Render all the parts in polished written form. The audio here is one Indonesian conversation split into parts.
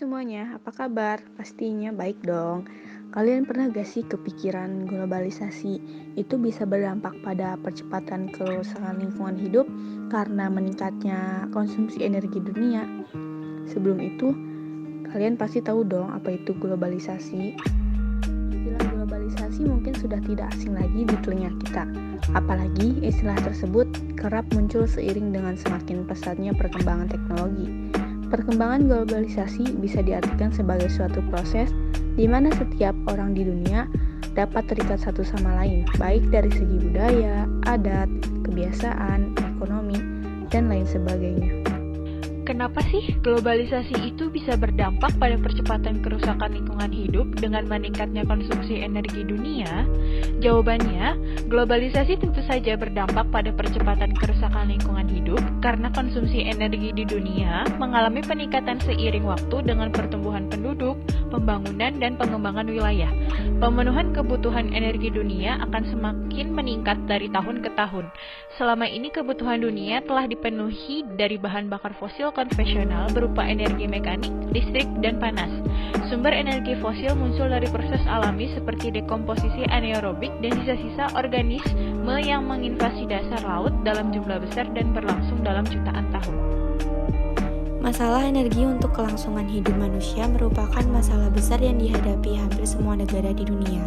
semuanya, apa kabar? Pastinya baik dong. Kalian pernah gak sih kepikiran globalisasi itu bisa berdampak pada percepatan kerusakan lingkungan hidup karena meningkatnya konsumsi energi dunia? Sebelum itu, kalian pasti tahu dong apa itu globalisasi. Istilah globalisasi mungkin sudah tidak asing lagi di telinga kita. Apalagi istilah tersebut kerap muncul seiring dengan semakin pesatnya perkembangan teknologi. Perkembangan globalisasi bisa diartikan sebagai suatu proses di mana setiap orang di dunia dapat terikat satu sama lain, baik dari segi budaya, adat, kebiasaan, ekonomi, dan lain sebagainya. Kenapa sih globalisasi itu bisa berdampak pada percepatan kerusakan lingkungan hidup dengan meningkatnya konsumsi energi dunia? Jawabannya, globalisasi tentu saja berdampak pada percepatan kerusakan lingkungan hidup karena konsumsi energi di dunia mengalami peningkatan seiring waktu dengan pertumbuhan penduduk, pembangunan, dan pengembangan wilayah. Pemenuhan kebutuhan energi dunia akan semakin meningkat dari tahun ke tahun. Selama ini kebutuhan dunia telah dipenuhi dari bahan bakar fosil konvensional berupa energi mekanik, listrik, dan panas. Sumber energi fosil muncul dari proses alami seperti dekomposisi anaerobik dan sisa-sisa organisme yang menginvasi dasar laut dalam jumlah besar dan berlangsung dalam jutaan tahun. Masalah energi untuk kelangsungan hidup manusia merupakan masalah besar yang dihadapi hampir semua negara di dunia.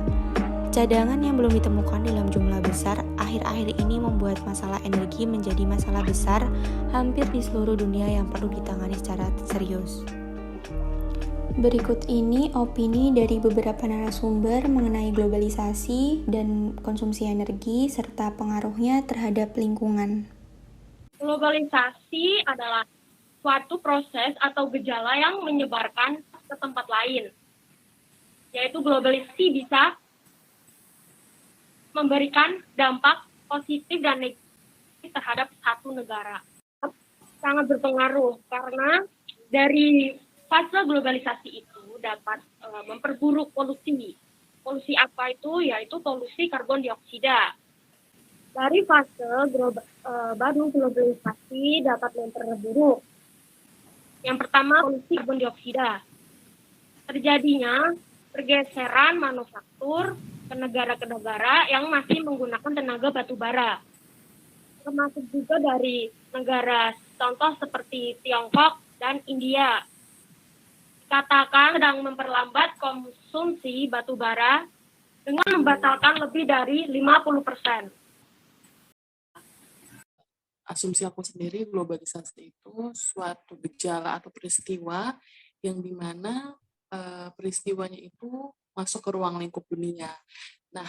Cadangan yang belum ditemukan dalam jumlah besar akhir-akhir ini membuat masalah energi menjadi masalah besar hampir di seluruh dunia yang perlu ditangani secara serius. Berikut ini opini dari beberapa narasumber mengenai globalisasi dan konsumsi energi serta pengaruhnya terhadap lingkungan. Globalisasi adalah suatu proses atau gejala yang menyebarkan ke tempat lain, yaitu globalisasi bisa memberikan dampak positif dan negatif terhadap satu negara. Sangat berpengaruh karena dari fase globalisasi itu dapat memperburuk polusi. Polusi apa itu? Yaitu polusi karbon dioksida. Dari fase baru globalisasi dapat memperburuk. Yang pertama, polusi karbon dioksida. Terjadinya pergeseran manufaktur ke negara yang masih menggunakan tenaga batu bara. Termasuk juga dari negara contoh seperti Tiongkok dan India. Dikatakan sedang memperlambat konsumsi batu bara dengan membatalkan lebih dari 50%. Asumsi aku sendiri, globalisasi itu suatu gejala atau peristiwa yang dimana peristiwanya itu masuk ke ruang lingkup dunia. Nah,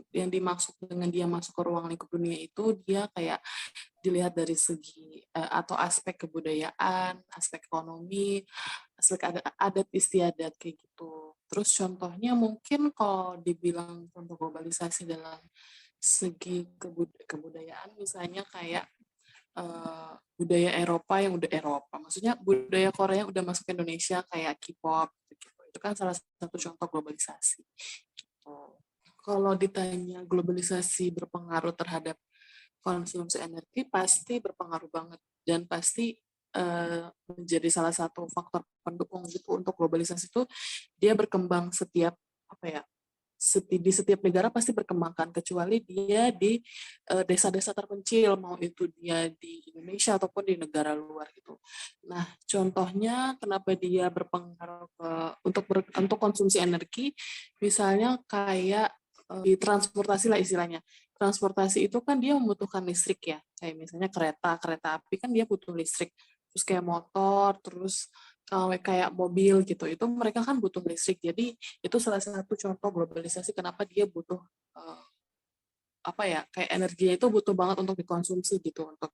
yang dimaksud dengan dia masuk ke ruang lingkup dunia itu dia kayak dilihat dari segi atau aspek kebudayaan, aspek ekonomi, aspek adat istiadat kayak gitu. Terus contohnya mungkin kalau dibilang contoh globalisasi dalam segi kebudayaan, misalnya kayak budaya Eropa yang udah Eropa, maksudnya budaya Korea yang udah masuk ke Indonesia kayak K-pop gitu. Itu kan salah satu contoh globalisasi. Gitu. Kalau ditanya globalisasi berpengaruh terhadap konsumsi energi, pasti berpengaruh banget dan pasti menjadi salah satu faktor pendukung gitu untuk globalisasi itu. Dia berkembang setiap di setiap negara pasti berkembangkan, kecuali dia di desa-desa terpencil, mau itu dia di Indonesia ataupun di negara luar gitu. Nah, contohnya kenapa dia berpengaruh untuk konsumsi energi, misalnya kayak di transportasi lah istilahnya. Transportasi itu kan dia membutuhkan listrik ya, kayak misalnya kereta api kan dia butuh listrik, terus kayak motor, terus kayak mobil gitu, itu mereka kan butuh listrik. Jadi itu salah satu contoh globalisasi kenapa dia butuh kayak energinya itu butuh banget untuk dikonsumsi gitu untuk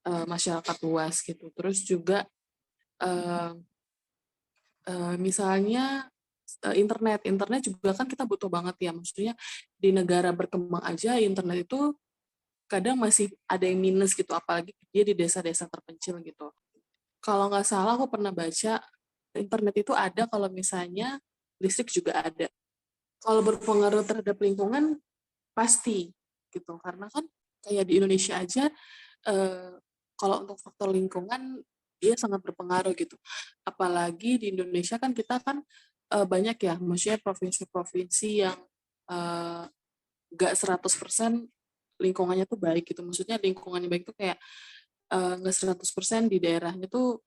masyarakat luas gitu. Terus juga misalnya internet juga kan kita butuh banget ya, maksudnya di negara berkembang aja internet itu kadang masih ada yang minus gitu, apalagi dia di desa-desa terpencil gitu. Kalau nggak salah aku pernah baca internet itu ada kalau misalnya listrik juga ada. Kalau berpengaruh terhadap lingkungan pasti gitu, karena kan kayak di Indonesia aja kalau untuk faktor lingkungan dia sangat berpengaruh gitu. Apalagi di Indonesia kan kita kan banyak ya, maksudnya provinsi-provinsi yang nggak 100% lingkungannya tuh baik gitu. Maksudnya lingkungannya baik tuh kayak nggak 100% di daerahnya tuh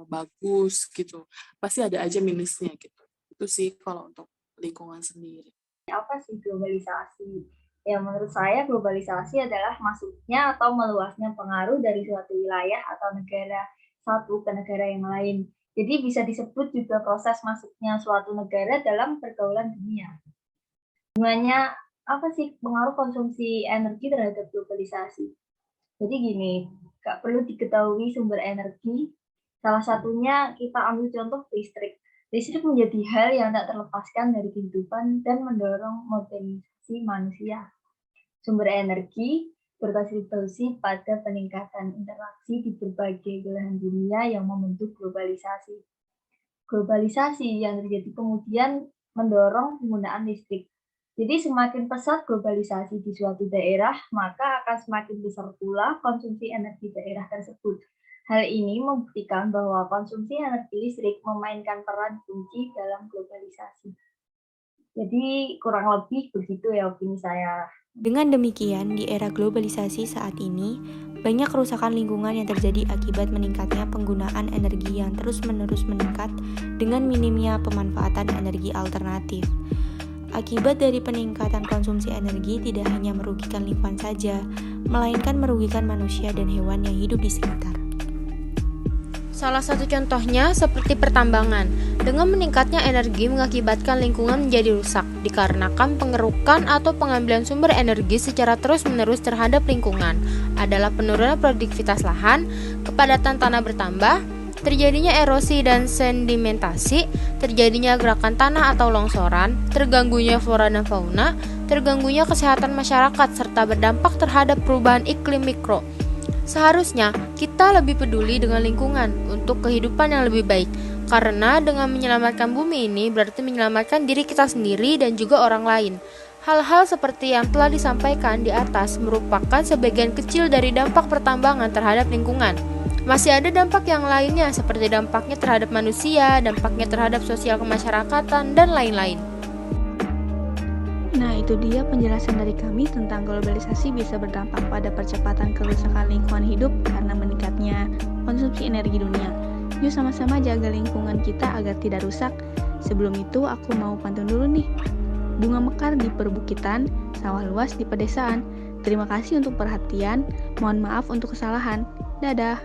bagus gitu. Pasti ada aja minusnya gitu. Itu sih kalau untuk lingkungan sendiri. Apa sih globalisasi? Ya menurut saya globalisasi adalah masuknya atau meluasnya pengaruh dari suatu wilayah atau negara satu ke negara yang lain. Jadi bisa disebut juga proses masuknya suatu negara dalam pergaulan dunia. Hubungannya apa sih pengaruh konsumsi energi terhadap globalisasi? Jadi gini, nggak perlu diketahui sumber energi. Salah satunya kita ambil contoh listrik. Listrik menjadi hal yang tak terlepaskan dari kehidupan dan mendorong modernisasi manusia. Sumber energi berkontribusi pada peningkatan interaksi di berbagai belahan dunia yang membentuk globalisasi. Globalisasi yang terjadi kemudian mendorong penggunaan listrik. Jadi semakin pesat globalisasi di suatu daerah, maka akan semakin besar pula konsumsi energi daerah tersebut. Hal ini membuktikan bahwa konsumsi energi listrik memainkan peran kunci dalam globalisasi. Jadi kurang lebih begitu ya opini saya. Dengan demikian, di era globalisasi saat ini, banyak kerusakan lingkungan yang terjadi akibat meningkatnya penggunaan energi yang terus-menerus meningkat dengan minimnya pemanfaatan energi alternatif. Akibat dari peningkatan konsumsi energi tidak hanya merugikan lingkungan saja, melainkan merugikan manusia dan hewan yang hidup di sekitar. Salah satu contohnya seperti pertambangan. Dengan meningkatnya energi mengakibatkan lingkungan menjadi rusak, dikarenakan pengerukan atau pengambilan sumber energi secara terus-menerus terhadap lingkungan adalah penurunan produktivitas lahan, kepadatan tanah bertambah, terjadinya erosi dan sedimentasi, terjadinya gerakan tanah atau longsoran, terganggunya flora dan fauna, terganggunya kesehatan masyarakat, serta berdampak terhadap perubahan iklim mikro. Seharusnya kita lebih peduli dengan lingkungan untuk kehidupan yang lebih baik, karena dengan menyelamatkan bumi ini berarti menyelamatkan diri kita sendiri dan juga orang lain. Hal-hal seperti yang telah disampaikan di atas merupakan sebagian kecil dari dampak pertambangan terhadap lingkungan. Masih ada dampak yang lainnya seperti dampaknya terhadap manusia, dampaknya terhadap sosial kemasyarakatan, dan lain-lain. Nah, itu dia penjelasan dari kami tentang globalisasi bisa berdampak pada percepatan kerusakan lingkungan hidup karena meningkatnya konsumsi energi dunia. Yuk sama-sama jaga lingkungan kita agar tidak rusak. Sebelum itu, aku mau pantun dulu nih. Bunga mekar di perbukitan, sawah luas di pedesaan. Terima kasih untuk perhatian, mohon maaf untuk kesalahan. Dadah.